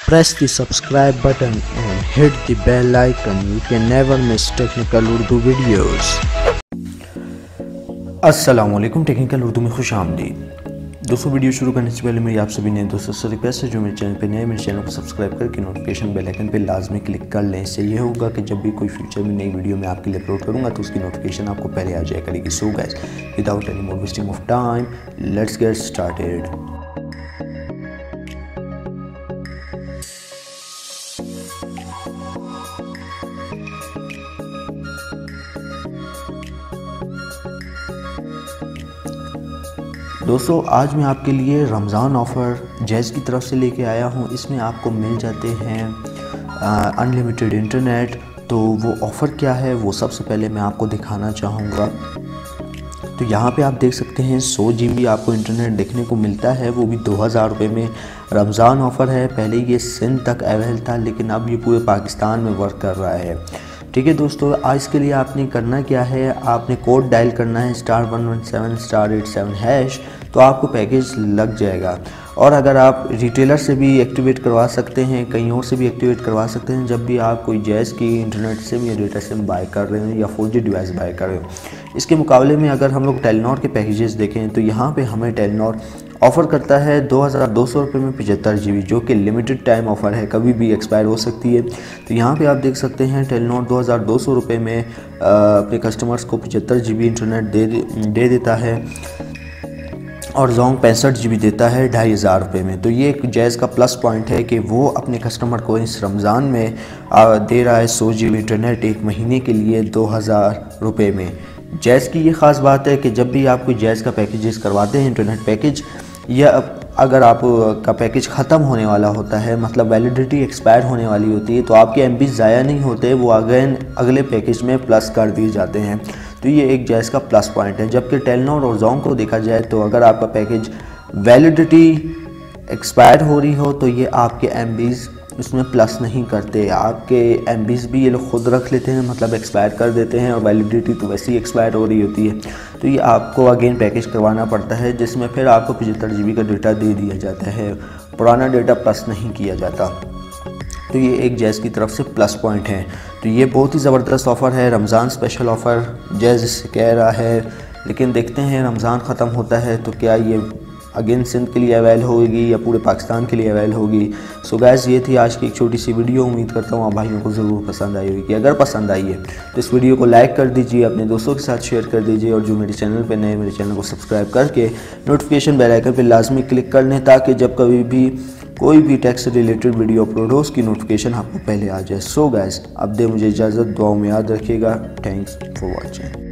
Press the subscribe button and hit the bell icon. You can never miss technical Urdu videos. अस्सलाम वालेकुम, technical Urdu में खुश आमदीद। दोस्तों, वीडियो शुरू करने से पहले मेरी आप सभी नए दोस्तों से रिक्वेस्ट है, जो मेरे चैनल पे नए मेरे चैनल को सब्सक्राइब करके नोटिफिकेशन बेल आइकन पे लाजमी क्लिक कर लें। इससे ये होगा कि जब भी कोई फ्यूचर में नई वीडियो मैं आपके लिए अपलोड करूँगा तो उसकी नोटिफिकेशन आपको पहले आ जाया करेगी। So guys, without any more wasting of time, let's get started. दोस्तों, आज मैं आपके लिए रमज़ान ऑफ़र जैज़ की तरफ से लेके आया हूँ। इसमें आपको मिल जाते हैं अनलिमिटेड इंटरनेट। तो वो ऑफ़र क्या है वो सबसे पहले मैं आपको दिखाना चाहूँगा। तो यहाँ पे आप देख सकते हैं 100 GB आपको इंटरनेट देखने को मिलता है, वो भी 2000 रुपये में। रमज़ान ऑफ़र है। पहले ये सिंध तक अवेलेबल था, लेकिन अब ये पूरे पाकिस्तान में वर्क कर रहा है। ठीक है दोस्तों, आज के लिए आपने करना क्या है, आपने कोड डायल करना है *117*87#, तो आपको पैकेज लग जाएगा। और अगर आप रिटेलर से भी एक्टिवेट करवा सकते हैं, कहीं और से भी एक्टिवेट करवा सकते हैं, जब भी आप कोई जैज़ की इंटरनेट सिम या डेटा सिम बाय कर रहे हो या 4G डिवाइस बाय कर रहे हो। इसके मुकाबले में अगर हम लोग टेलीनॉर के पैकेजेस देखें तो यहाँ पे हमें टेलीनॉर ऑफ़र करता है 2200 रुपये में 75 GB, जो कि लिमिटेड टाइम ऑफ़र है, कभी भी एक्सपायर हो सकती है। तो यहाँ पे आप देख सकते हैं टेलीनॉर 2200 रुपये में अपने कस्टमर्स को 75 GB इंटरनेट दे देता है, और जोंग 65 GB देता है 2500 रुपये में। तो ये एक जैज़ का प्लस पॉइंट है कि वो अपने कस्टमर को इस रमज़ान में दे रहा है 100 GB इंटरनेट एक महीने के लिए 2000 रुपये में। जैज़ की ये ख़ास बात है कि जब भी आप कोई जैज़ का पैकेजेस करवाते हैं, इंटरनेट पैकेज, या अगर आपका पैकेज ख़त्म होने वाला होता है, मतलब वैलिडिटी एक्सपायर होने वाली होती है, तो आपके MB ज़ाया नहीं होते, वो अगले पैकेज में प्लस कर दिए जाते हैं। तो ये एक जैज़ का प्लस पॉइंट है। जबकि टेलीनॉर और जोंग को देखा जाए तो अगर आपका पैकेज वैलिडिटी एक्सपायर हो रही हो तो ये आपके MBs उसमें प्लस नहीं करते, आपके MBs भी ये लोग खुद रख लेते हैं, मतलब एक्सपायर कर देते हैं, और वैलिडिटी तो वैसे ही एक्सपायर हो रही होती है। तो ये आपको अगेन पैकेज करवाना पड़ता है, जिसमें फिर आपको 75 GB का डेटा दे दिया जाता है, पुराना डेटा प्लस नहीं किया जाता। तो ये एक जैज़ की तरफ से प्लस पॉइंट है। तो ये बहुत ही ज़बरदस्त ऑफ़र है, रमज़ान स्पेशल ऑफ़र जैज़ इससे कह रहा है। लेकिन देखते हैं रमज़ान ख़त्म होता है तो क्या ये अगेन सिंध के लिए अवेल होगी या पूरे पाकिस्तान के लिए अवेल होगी। सो गाइस, ये थी आज की एक छोटी सी वीडियो। उम्मीद करता हूँ आप भाइयों को ज़रूर पसंद आई होगी। अगर पसंद आई है तो इस वीडियो को लाइक कर दीजिए, अपने दोस्तों के साथ शेयर कर दीजिए, और जो मेरे चैनल पे नए मेरे चैनल को सब्सक्राइब करके नोटिफिकेशन बेल आइकन पर लाजमी क्लिक कर लें, ताकि जब कभी भी कोई भी टैक्स से रिलेटेड वीडियो अपलोड हो उसकी नोटिफिकेशन आपको पहले आ जाए। सो गाइस, अब दे मुझे इजाज़त, दुआओं में याद रखिएगा। Thanks for watching.